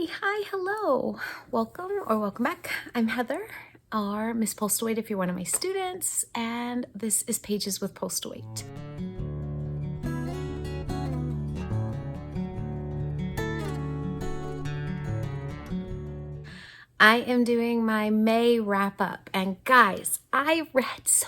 Hi, hello. Welcome or welcome back. I'm Heather, or Miss Postawait if you're one of my students, and this is Pages with Postawait. I am doing my May wrap up, and guys, I read so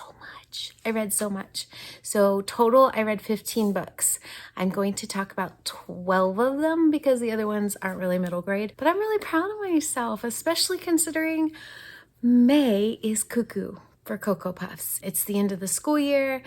much. So total, I read 15 books. I'm going to talk about 12 of them because the other ones aren't really middle grade, but I'm really proud of myself, especially considering May is cuckoo for Cocoa Puffs. It's the end of the school year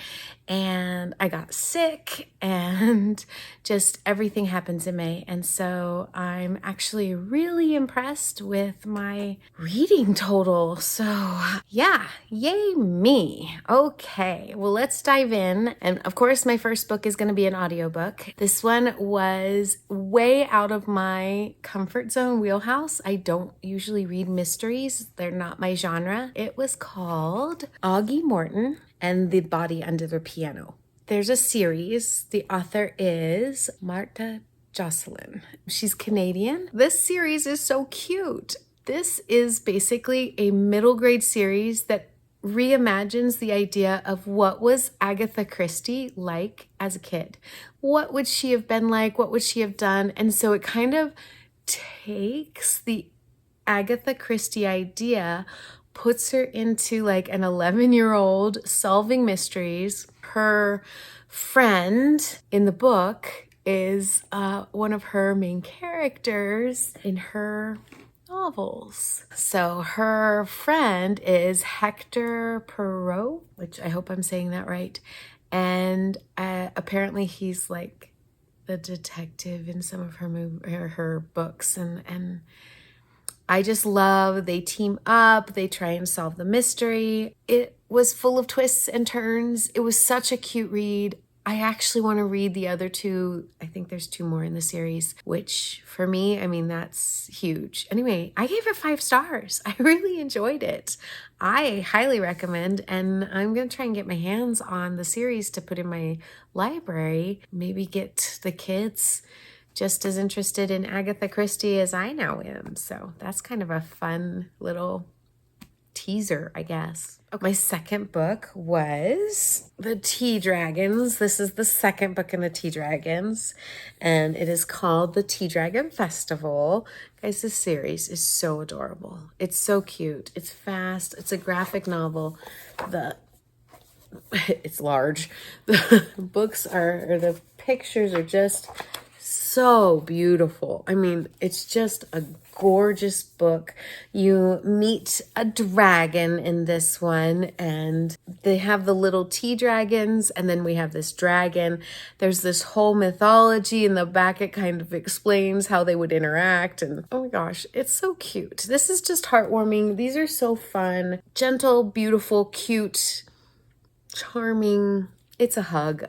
and I got sick and just everything happens in May. And so I'm actually really impressed with my reading total. So yeah, yay me. Okay, well, let's dive in. And of course, my first book is going to be an audiobook. This one was way out of my comfort zone wheelhouse. I don't usually read mysteries. They're not my genre. It was called Aggie, Morton, and the Body Under the Piano. There's a series. The author is Marta Jocelyn. She's Canadian. This series is so cute. This is basically a middle grade series that reimagines the idea of what was Agatha Christie like as a kid. What would she have been like? What would she have done? And so it kind of takes the Agatha Christie idea, puts her into like an 11-year-old solving mysteries. Her friend in the book is one of her main characters in her novels. So her friend is Hector Perot, which I hope I'm saying that right. And apparently he's like the detective in some of her books, and I just love, they team up, they try and solve the mystery. It was full of twists and turns. It was such a cute read. I actually want to read the other two. I think there's 2 more in the series, which for me, I mean, that's huge. Anyway, I gave it 5 stars. I really enjoyed it. I highly recommend, and I'm going to try and get my hands on the series to put in my library. Maybe get the kids just as interested in Agatha Christie as I now am. So that's kind of a fun little teaser, I guess. Okay. My second book was The Tea Dragons. This is the second book in the Tea Dragons, and it is called The Tea Dragon Festival. Guys, this series is so adorable. It's so cute. It's fast. It's a graphic novel. It's large. The the pictures are just so beautiful. I mean, it's just a gorgeous book. You meet a dragon in this one, and they have the little tea dragons, and then we have this dragon. There's this whole mythology in the back. It kind of explains how they would interact, and oh my gosh, it's so cute. This is just heartwarming. These are so fun, gentle, beautiful, cute, charming. It's a hug.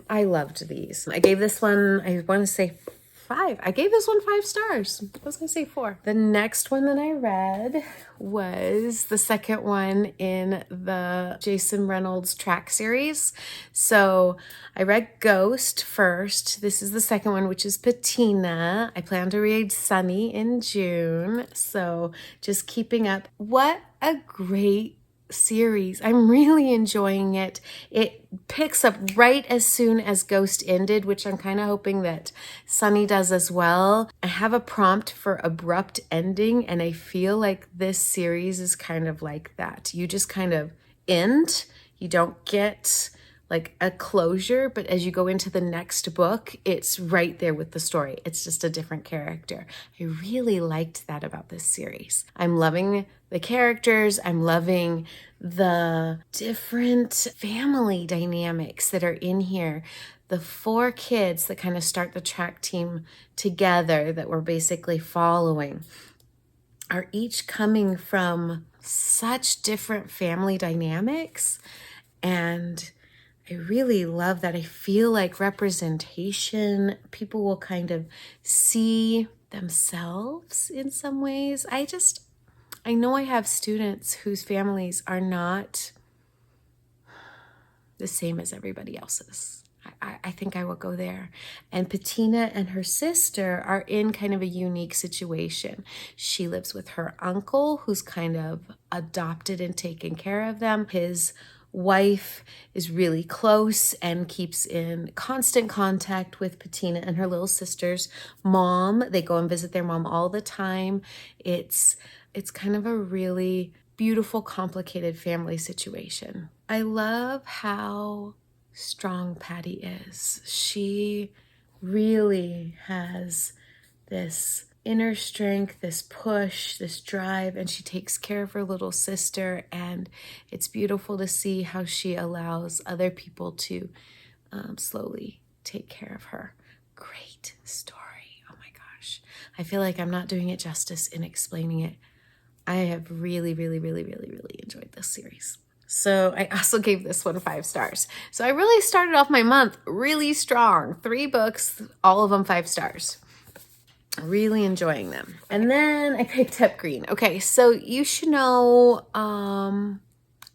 I loved these. I gave this one, I want to say 5. I gave this one 5 stars. I was going to say 4. The next one that I read was the second one in the Jason Reynolds track series. So I read Ghost first. This is the second one, which is Patina. I plan to read Sunny in June. So just keeping up. What a great series. I'm really enjoying it. It picks up right as soon as Ghost ended, which I'm kind of hoping that Sunny does as well. I have a prompt for abrupt ending, and I feel like this series is kind of like that. You just kind of end. You don't get like a closure, but as you go into the next book, it's right there with the story. It's just a different character. I really liked that about this series. I'm loving the characters. I'm loving the different family dynamics that are in here. The 4 kids that kind of start the track team together that we're basically following are each coming from such different family dynamics, and I really love that. I feel like representation, people will kind of see themselves in some ways. I know I have students whose families are not the same as everybody else's. I think I will go there. And Patina and her sister are in kind of a unique situation. She lives with her uncle, who's kind of adopted and taken care of them. His wife is really close and keeps in constant contact with Patina and her little sister's mom. They go and visit their mom all the time. It's kind of a really beautiful, complicated family situation. I love how strong Patty is. She really has this inner strength, this push, this drive, and she takes care of her little sister. And it's beautiful to see how she allows other people to slowly take care of her. Great story. Oh my gosh. I feel like I'm not doing it justice in explaining it. I have really, really, really, really, really enjoyed this series. So I also gave this one 5 stars. So I really started off my month really strong. 3 books, all of them 5 stars. Really enjoying them. And then I picked up Green. Okay, so you should know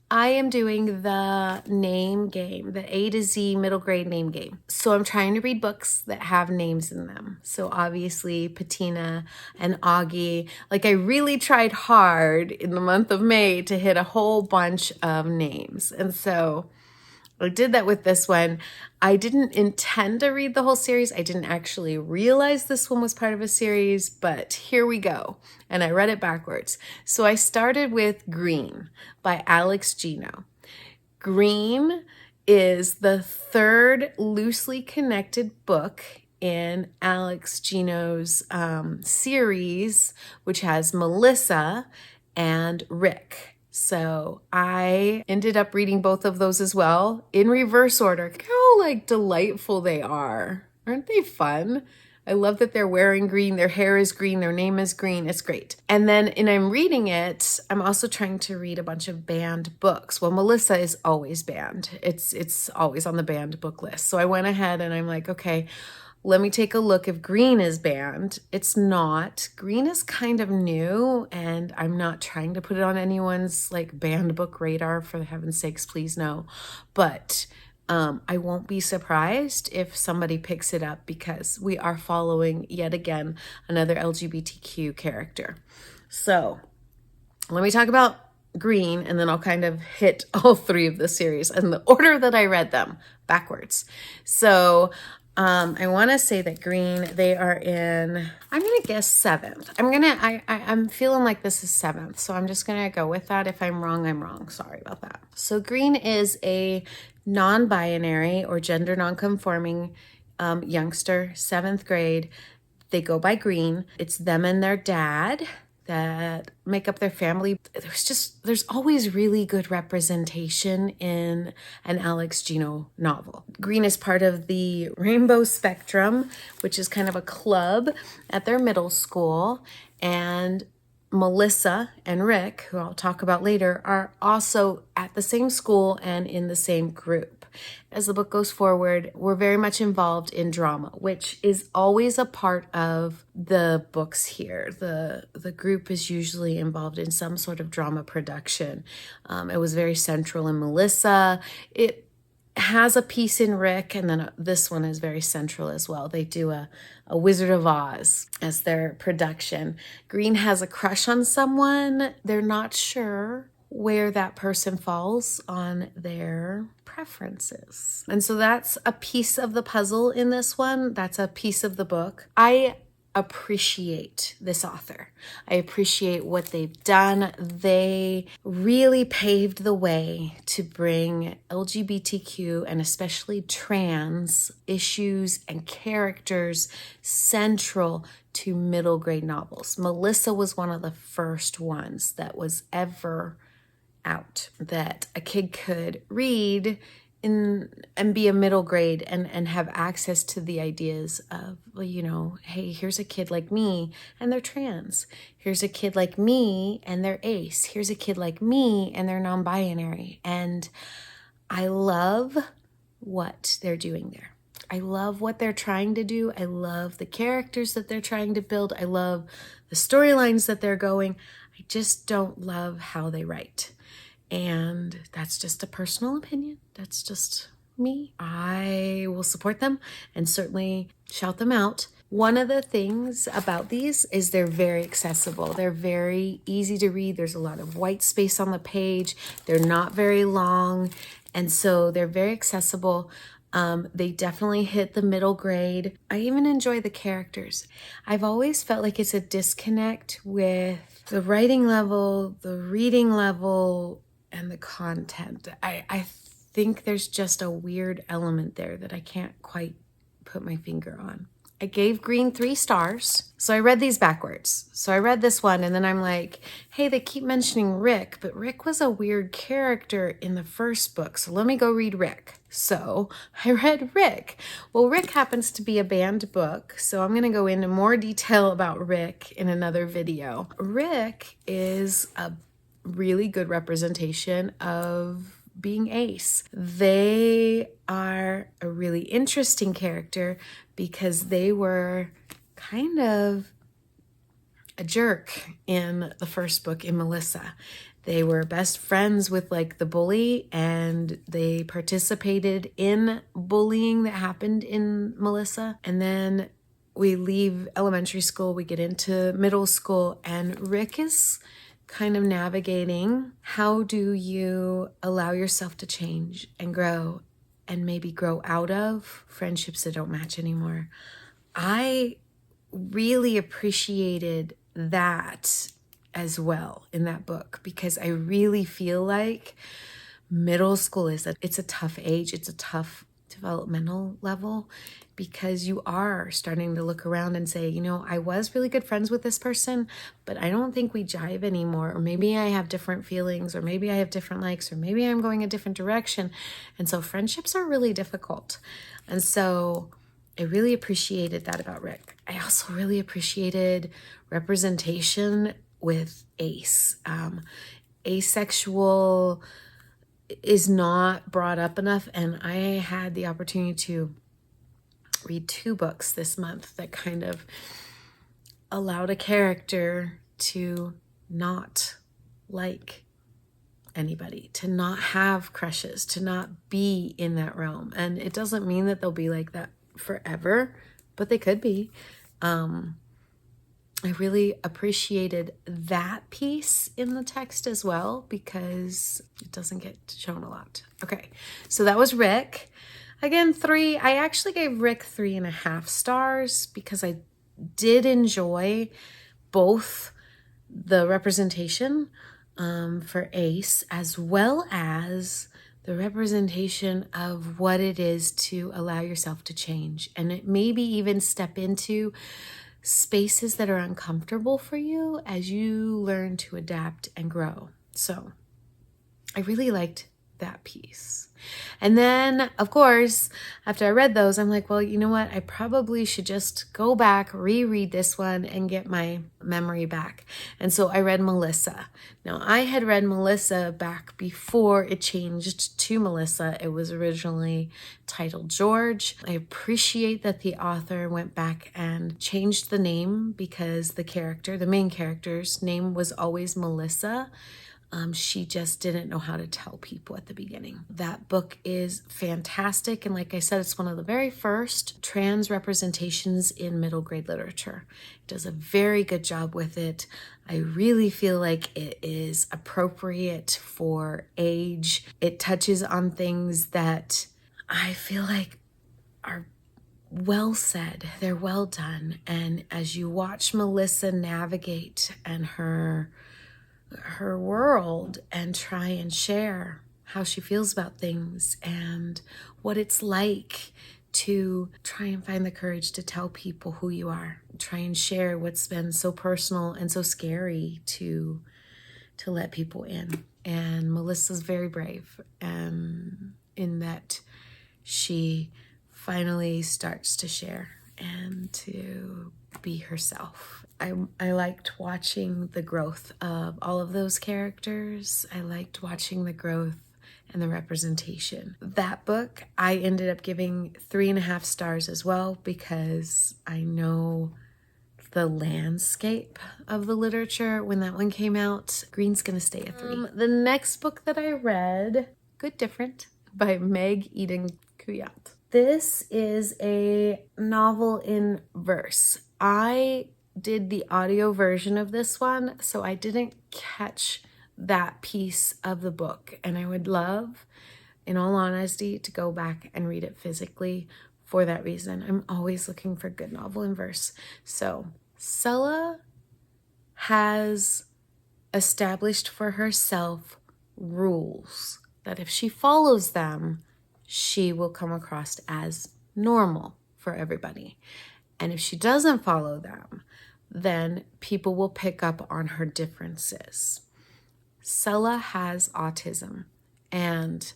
I am doing the name game, the A to Z middle grade name game. So I'm trying to read books that have names in them. So obviously Patina and Aggie, like I really tried hard in the month of May to hit a whole bunch of names. And so I did that with this one. I didn't intend to read the whole series. I didn't actually realize this one was part of a series, but here we go. And I read it backwards. So I started with Green by Alex Gino. Green is the 3rd loosely connected book in Alex Gino's series, which has Melissa and Rick. So I ended up reading both of those as well in reverse order. How like delightful they are. Aren't they fun? I love that they're wearing green. Their hair is green. Their name is green. It's great. And then I'm reading it. I'm also trying to read a bunch of banned books. Well, Melissa is always banned. It's always on the banned book list. So I went ahead and I'm like, okay, let me take a look if Green is banned. It's not. Green is kind of new, and I'm not trying to put it on anyone's like banned book radar, for heaven's sakes, please no. But I won't be surprised if somebody picks it up because we are following yet again another LGBTQ character. So let me talk about Green, and then I'll kind of hit all 3 of the series in the order that I read them backwards. So I want to say that Green, they are in, I'm going to guess 7th. I'm feeling like this is 7th. So I'm just going to go with that. If I'm wrong, I'm wrong. Sorry about that. So Green is a non-binary or gender non-conforming youngster, 7th grade. They go by Green. It's them and their dad that make up their family. There's always really good representation in an Alex Gino novel. Green is part of the Rainbow Spectrum, which is kind of a club at their middle school. And Melissa and Rick, who I'll talk about later, are also at the same school and in the same group. As the book goes forward, we're very much involved in drama, which is always a part of the books here. The group is usually involved in some sort of drama production. It was very central in Melissa. It has a piece in Rick, and then this one is very central as well. They do a Wizard of Oz as their production. Green has a crush on someone. They're not sure where that person falls on their preferences. And so that's a piece of the puzzle in this one. That's a piece of the book. I appreciate this author. I appreciate what they've done. They really paved the way to bring LGBTQ and especially trans issues and characters central to middle grade novels. Melissa was one of the first ones that was ever out that a kid could read and be a middle grade and have access to the ideas of, well, you know, hey, here's a kid like me and they're trans. Here's a kid like me and they're ace. Here's a kid like me and they're non-binary. And I love what they're doing there. I love what they're trying to do. I love the characters that they're trying to build. I love the storylines that they're going. I just don't love how they write. And that's just a personal opinion. That's just me, I will support them and certainly shout them out. One of the things about these is they're very accessible. They're very easy to read. There's a lot of white space on the page. They're not very long. And so they're very accessible. They definitely hit the middle grade. I even enjoy the characters. I've always felt like it's a disconnect with the writing level, the reading level, and the content. I think there's just a weird element there that I can't quite put my finger on. I gave Green 3 stars. So I read these backwards. So I read this one and then I'm like, hey, they keep mentioning Rick, but Rick was a weird character in the first book. So let me go read Rick. So I read Rick. Well, Rick happens to be a banned book. So I'm going to go into more detail about Rick in another video. Rick is a really good representation of being Ace. They are a really interesting character because they were kind of a jerk in the first book in Melissa. They were best friends with like the bully and they participated in bullying that happened in Melissa. And then we leave elementary school, we get into middle school, and Rick is kind of navigating how do you allow yourself to change and grow and maybe grow out of friendships that don't match anymore. I really appreciated that as well in that book because I really feel like middle school it's a tough age. It's a tough developmental level because you are starting to look around and say, you know, I was really good friends with this person, but I don't think we jive anymore. Or maybe I have different feelings, or maybe I have different likes, or maybe I'm going a different direction. And so friendships are really difficult. And so I really appreciated that about Rick. I also really appreciated representation with Ace. Asexual is not brought up enough, and I had the opportunity to read 2 books this month that kind of allowed a character to not like anybody, to not have crushes, to not be in that realm. And it doesn't mean that they'll be like that forever, but they could be. I really appreciated that piece in the text as well because it doesn't get shown a lot. Okay, so that was Rick. Again, 3. I actually gave Rick 3.5 stars because I did enjoy both the representation for Ace as well as the representation of what it is to allow yourself to change and it maybe even step into spaces that are uncomfortable for you as you learn to adapt and grow. So I really liked that piece. And then, of course, after I read those, I'm like, well, you know what? I probably should just go back, reread this one, and get my memory back. And so I read Melissa. Now, I had read Melissa back before it changed to Melissa. It was originally titled George. I appreciate that the author went back and changed the name because the main character's name was always Melissa. She just didn't know how to tell people at the beginning. That book is fantastic. And like I said, it's one of the very first trans representations in middle grade literature. It does a very good job with it. I really feel like it is appropriate for age. It touches on things that I feel like are well said. They're well done. And as you watch Melissa navigate and her world and try and share how she feels about things and what it's like to try and find the courage to tell people who you are, try and share what's been so personal and so scary to let people in. And Melissa's very brave in that she finally starts to share and to be herself. I liked watching the growth of all of those characters. I liked watching the growth and the representation. That book, I ended up giving 3.5 stars as well because I know the landscape of the literature when that one came out. Green's gonna stay a 3. The next book that I read, Good Different, by Meg Eden Kuyat. This is a novel in verse. I did the audio version of this one, so I didn't catch that piece of the book. And I would love, in all honesty, to go back and read it physically for that reason. I'm always looking for good novel in verse. So Sella has established for herself rules that if she follows them, she will come across as normal for everybody. And if she doesn't follow them, then people will pick up on her differences. Sella has autism, and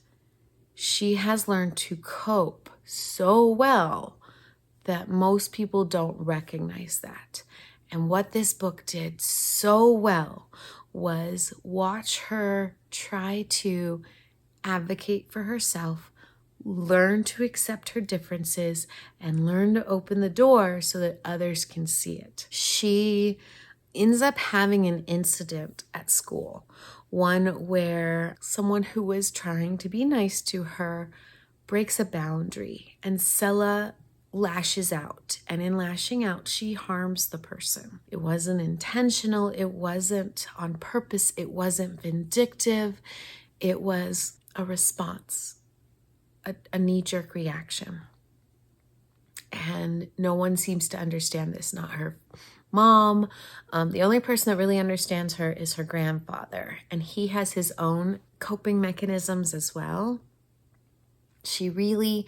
she has learned to cope so well that most people don't recognize that. And what this book did so well was watch her try to advocate for herself, learn to accept her differences, and learn to open the door so that others can see it. She ends up having an incident at school, one where someone who was trying to be nice to her breaks a boundary, and Sella lashes out. And in lashing out, she harms the person. It wasn't intentional. It wasn't on purpose. It wasn't vindictive. It was a response, a knee-jerk reaction. And no one seems to understand this, not her mom. The only person that really understands her is her grandfather, and he has his own coping mechanisms as well. She really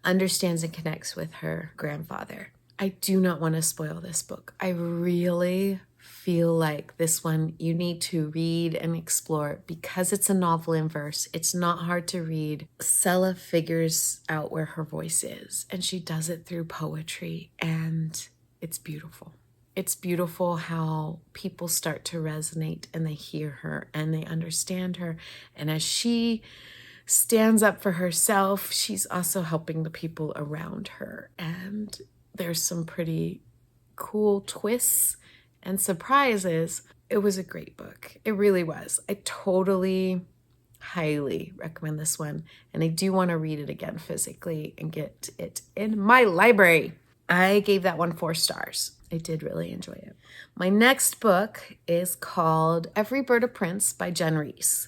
understands and connects with her grandfather. I do not want to spoil this book. I really feel like this one you need to read and explore because it's a novel in verse. It's not hard to read. Sella figures out where her voice is, and she does it through poetry, and it's beautiful. It's beautiful how people start to resonate and they hear her and they understand her. And as she stands up for herself, she's also helping the people around her. And there's some pretty cool twists and surprises. It was a great book. It really was. I totally, highly recommend this one. And I do want to read it again physically and get it in my library. I gave that one 4 stars. I did really enjoy it. My next book is called Every Bird a Prince by Jen Reese.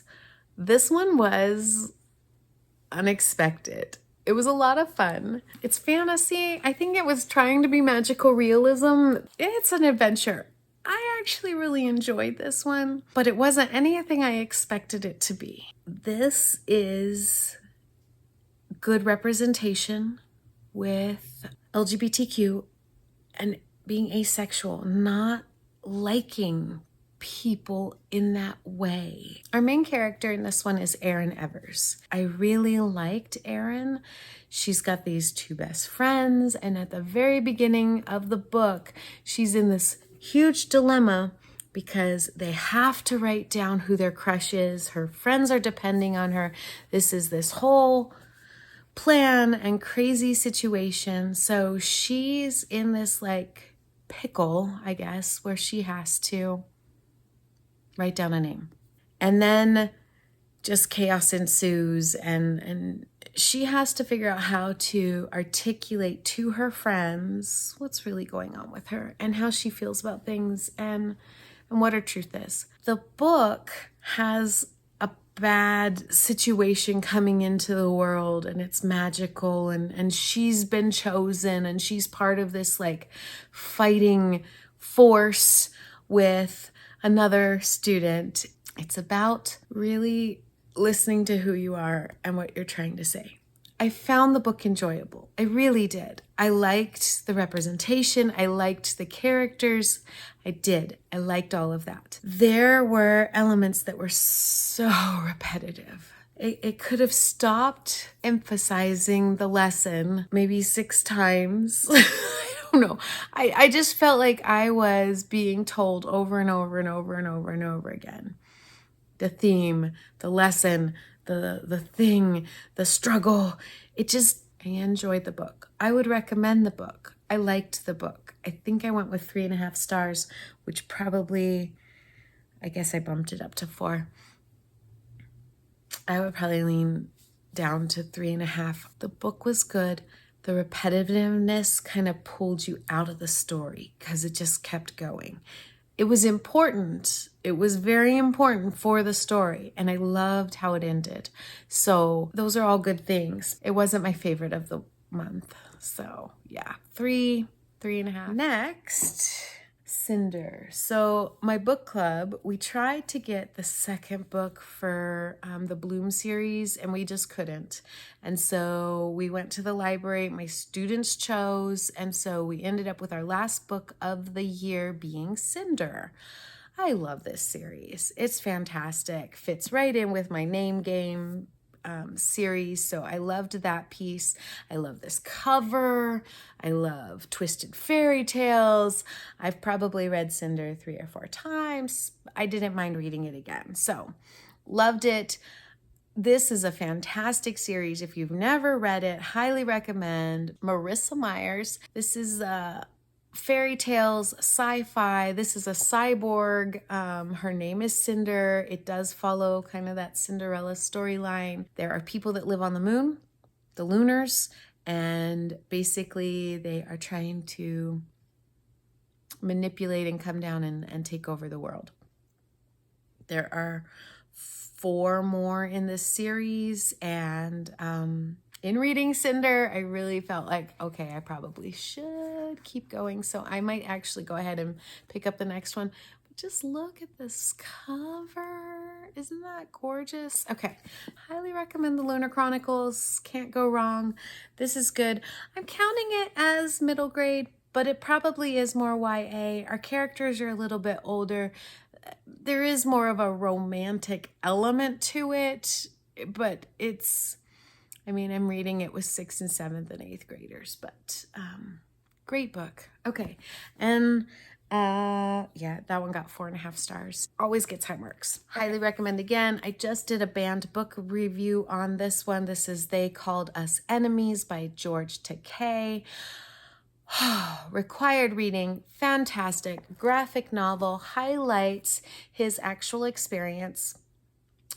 This one was unexpected. It was a lot of fun. It's fantasy. I think it was trying to be magical realism. It's an adventure. I actually really enjoyed this one, but it wasn't anything I expected it to be. This is good representation with LGBTQ and being asexual, not liking people in that way. Our main character in this one is Erin Evers. I really liked Erin. She's got these 2 best friends, and at the very beginning of the book, she's in this huge dilemma because they have to write down who their crush is. Her friends are depending on her. This is this whole plan and crazy situation. So she's in this like pickle, I guess, where she has to write down a name. And then just chaos ensues, and she has to figure out how to articulate to her friends what's really going on with her and how she feels about things and what her truth is. The book has a bad situation coming into the world, and it's magical, and she's been chosen, and she's part of this like fighting force with another student. It's about really listening to who you are and what you're trying to say. I found the book enjoyable. I really did. I liked the representation. I liked the characters. I did. I liked all of that. There were elements that were so repetitive. It could have stopped emphasizing the lesson maybe 6 times. I don't know. I just felt like I was being told over and over and over and over and over again. The theme, the lesson, the thing, the struggle. I enjoyed the book. I would recommend the book. I liked the book. I think I went with 3.5 stars, which probably, I guess I bumped it up to 4. I would probably lean down to 3.5. The book was good. The repetitiveness kind of pulled you out of the story because it just kept going. It was important. It was very important for the story, and I loved how it ended. So those are all good things. It wasn't my favorite of the month. So yeah, 3.5. Next, Cinder. So my book club, we tried to get the second book for the Bloom series, and we just couldn't. And so we went to the library, my students chose, and so we ended up with our last book of the year being Cinder. I love this series. It's fantastic. Fits right in with my name game series. So I loved that piece. I love this cover. I love twisted fairy tales. I've probably read Cinder 3 or 4 times. I didn't mind reading it again. So loved it. This is a fantastic series. If you've never read it, highly recommend. Marissa Myers. This is fairy tales, sci-fi. This is a cyborg. Her name is Cinder. It does follow kind of that Cinderella storyline. There are people that live on the moon, the Lunars, and basically they are trying to manipulate and come down and take over the world. There are 4 more in this series, and in reading Cinder, I really felt like, okay, I probably should keep going. So I might actually go ahead and pick up the next one. But just look at this cover. Isn't that gorgeous? Okay, highly recommend the Lunar Chronicles. Can't go wrong. This is good. I'm counting it as middle grade, but it probably is more YA. Our characters are a little bit older. There is more of a romantic element to it, but it's... I mean, I'm reading it with 6th and 7th and 8th graders, but great book. Okay. And yeah, that one got 4.5 stars. Always gets high marks. Highly recommend again. I just did a banned book review on this one. This is They Called Us Enemies by George Takei. Required reading, fantastic. Graphic novel, highlights his actual experience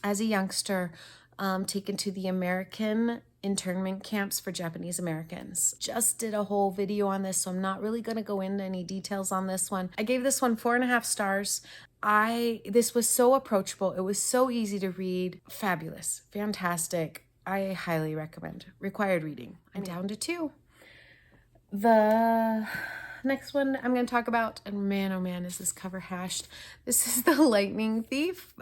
as a youngster taken to the American internment camps for Japanese Americans. Just did a whole video on this, so I'm not really going to go into any details on this one. I gave this one 4.5 stars. This was so approachable. It was so easy to read. Fabulous. Fantastic. I highly recommend. Required reading. I'm down to 2. The next one I'm going to talk about, and man, oh man, is this cover hashed. This is The Lightning Thief,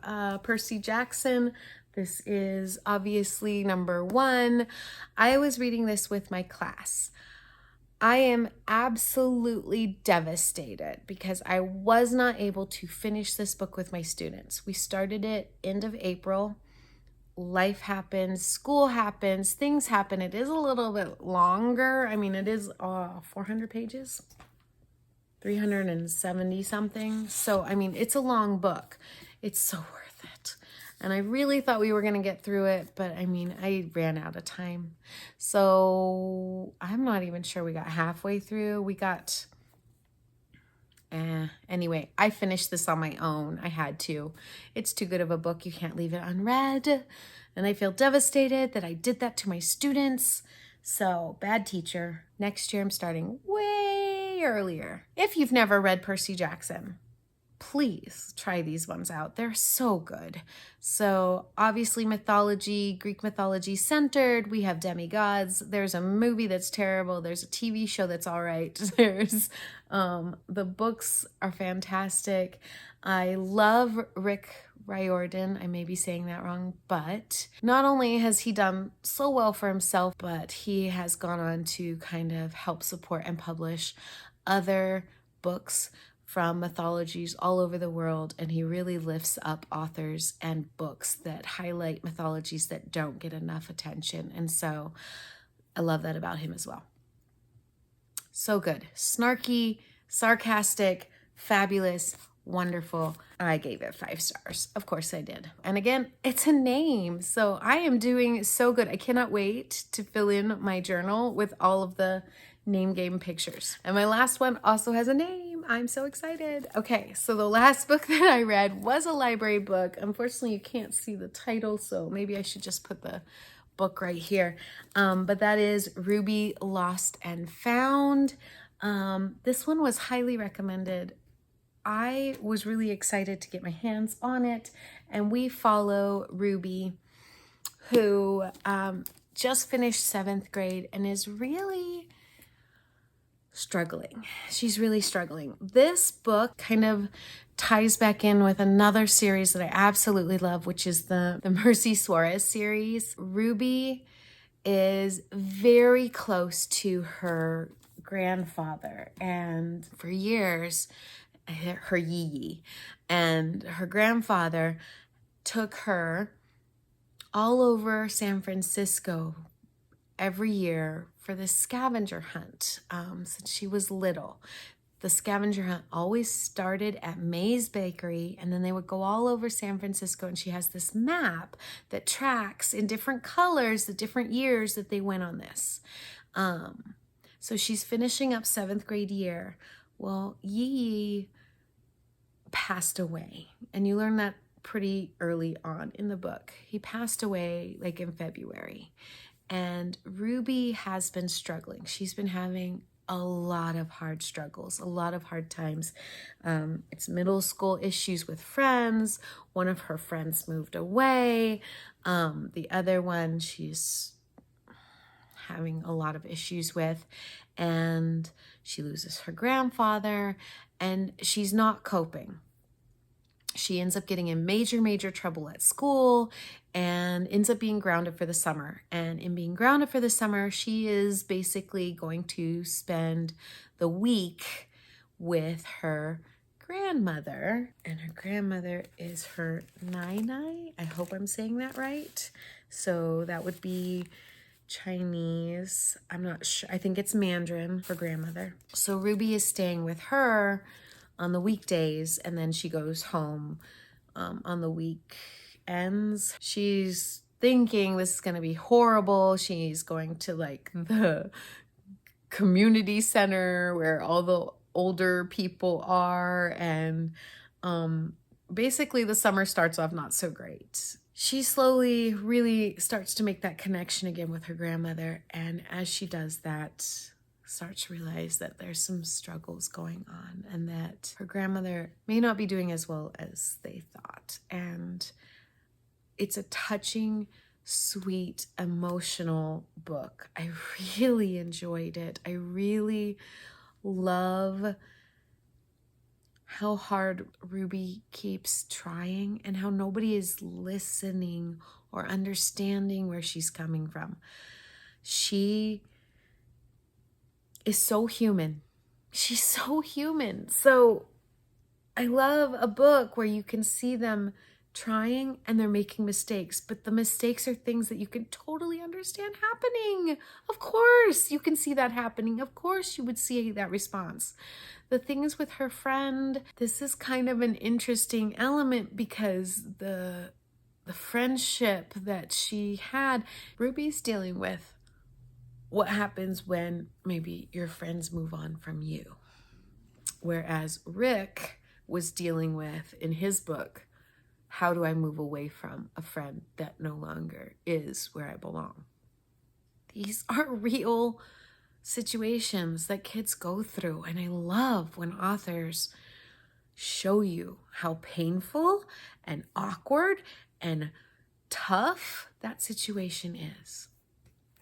Percy Jackson. This is obviously number 1. I was reading this with my class. I am absolutely devastated because I was not able to finish this book with my students. We started it end of April. Life happens, school happens, things happen. It is a little bit longer. I mean, it is 400 pages, 370 something. So, I mean, it's a long book. It's so worth it. And I really thought we were going to get through it, but I mean, I ran out of time. So I'm not even sure we got halfway through. We got, anyway, I finished this on my own. I had to. It's too good of a book. You can't leave it unread. And I feel devastated that I did that to my students. So bad teacher. Next year I'm starting way earlier. If you've never read Percy Jackson, please try these ones out. They're so good. So obviously mythology, Greek mythology centered. We have demigods. There's a movie that's terrible. There's a TV show that's all right. There's the books are fantastic. I love Rick Riordan. I may be saying that wrong, but not only has he done so well for himself, but he has gone on to kind of help support and publish other books from mythologies all over the world, and he really lifts up authors and books that highlight mythologies that don't get enough attention, and so I love that about him as well. So good. Snarky, sarcastic, fabulous, wonderful. I gave it 5 stars. Of course I did. And again, it's a name, so I am doing so good. I cannot wait to fill in my journal with all of the name game pictures. And my last one also has a name. I'm so excited. Okay, so the last book that I read was a library book. Unfortunately, you can't see the title, so maybe I should just put the book right here. But that is Ruby Lost and Found. This one was highly recommended. I was really excited to get my hands on it, and we follow Ruby, who just finished 7th grade and is really struggling. She's really struggling. This book kind of ties back in with another series that I absolutely love, which is the Mercy Suarez series. Ruby is very close to her grandfather, and for years, her Yee, and her grandfather took her all over San Francisco every year for the scavenger hunt since she was little. The scavenger hunt always started at May's Bakery, and then they would go all over San Francisco, and she has this map that tracks in different colors the different years that they went on this. So she's finishing up 7th grade year. Well, Yee passed away, and you learn that pretty early on in the book. He passed away like in February, and Ruby has been struggling. She's been having a lot of hard struggles, a lot of hard times. It's middle school issues with friends. One of her friends moved away. The other one she's having a lot of issues with, and she loses her grandfather, and she's not coping. She ends up getting in major trouble at school and ends up being grounded for the summer. And in being grounded for the summer, she is basically going to spend the week with her grandmother. And her grandmother is her Nai. I hope I'm saying that right. So that would be Chinese. I'm not sure. I think it's Mandarin for grandmother. So Ruby is staying with her on the weekdays, and then she goes home on the weekends. She's thinking this is going to be horrible. She's going to like the community center where all the older people are, and basically the summer starts off not so great. She slowly really starts to make that connection again with her grandmother, and as she does that, starts to realize that there's some struggles going on and that her grandmother may not be doing as well as they thought. And it's a touching, sweet, emotional book. I really enjoyed it. I really love how hard Ruby keeps trying and how nobody is listening or understanding where she's coming from. She is so human. She's so human. So I love a book where you can see them trying and they're making mistakes, but the mistakes are things that you can totally understand happening. Of course, you can see that happening. Of course, you would see that response. The things with her friend, this is kind of an interesting element because the friendship that she had, Ruby's dealing with what happens when maybe your friends move on from you. Whereas Rick was dealing with, in his book, how do I move away from a friend that no longer is where I belong? These are real situations that kids go through. And I love when authors show you how painful and awkward and tough that situation is.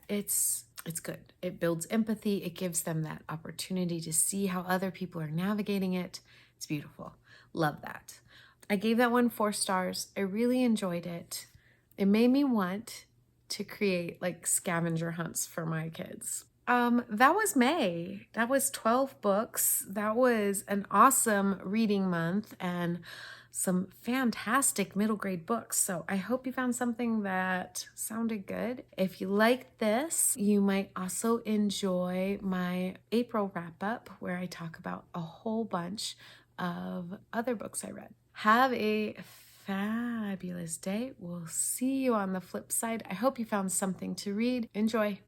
It's good. It builds empathy. It gives them that opportunity to see how other people are navigating it. It's beautiful. Love that. I gave that one 4 stars. I really enjoyed it. It made me want to create like scavenger hunts for my kids. That was May. That was 12 books. That was an awesome reading month and some fantastic middle grade books. So I hope you found something that sounded good. If you liked this, you might also enjoy my April wrap up where I talk about a whole bunch of other books I read. Have a fabulous day. We'll see you on the flip side. I hope you found something to read. Enjoy.